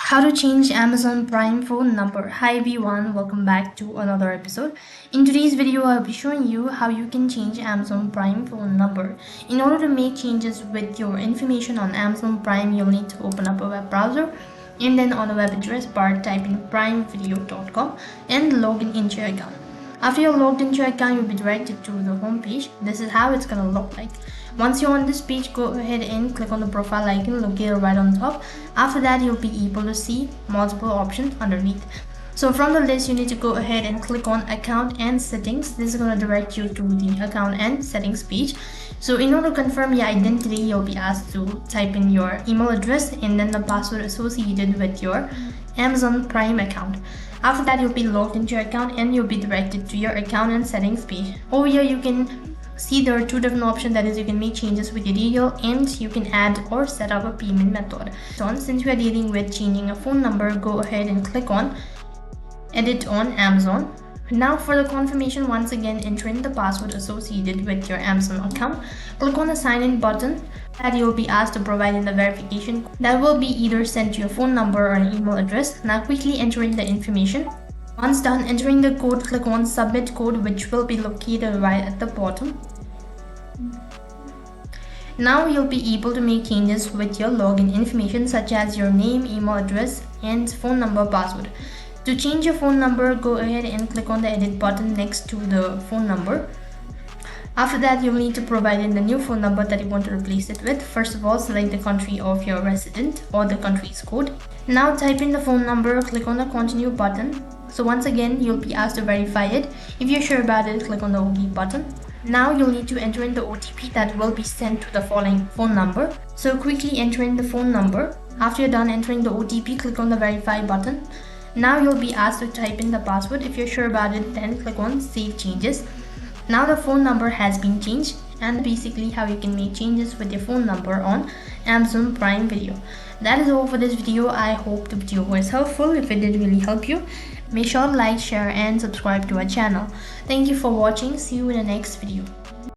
How to change Amazon Prime phone number. Hi everyone, welcome back to another episode. In today's video, I'll be showing you how you can change Amazon Prime phone number. In order to make changes with your information on Amazon Prime, you'll need to open up a web browser and then on the web address bar type in primevideo.com and log into your account. After you're logged into your account, you'll be directed to the home page. This is how it's gonna look like. Once you're on this page, go ahead and click on the profile icon located right on top. After that, you'll be able to see multiple options underneath. So from the list, you need to go ahead and click on account and settings. This is going to direct you to the account and settings page. So in order to confirm your identity, you'll be asked to type in your email address and then the password associated with your Amazon Prime account. After that, you'll be logged into your account and you'll be directed to your account and settings page. Over here, you can see there are two different options, that is you can make changes with your detail and you can add or set up a payment method. So since we are dealing with changing a phone number, go ahead and click on edit on Amazon. Now for the confirmation, once again enter in the password associated with your Amazon account. Click on the sign in button that you'll be asked to provide in the verification that will be either sent to your phone number or an email address. Now quickly enter in the information. Once done entering the code, click on submit code, which will be located right at the bottom. Now you'll be able to make changes with your login information such as your name, email address and phone number password. To change your phone number, go ahead and click on the edit button next to the phone number. After that, you'll need to provide in the new phone number that you want to replace it with. First of all, select the country of your resident or the country's code. Now type in the phone number, click on the continue button. So once again, you'll be asked to verify it. If you're sure about it, click on the OK button. Now you'll need to enter in the OTP that will be sent to the following phone number. So quickly enter in the phone number. After you're done entering the OTP, click on the verify button. Now you'll be asked to type in the password. If you're sure about it, then click on save changes. Now the phone number has been changed, and basically how you can make changes with your phone number on Amazon Prime Video. That is all for this video. I hope the video was helpful. If it did really help you, make sure to like, share and subscribe to our channel. Thank you for watching. See you in the next video.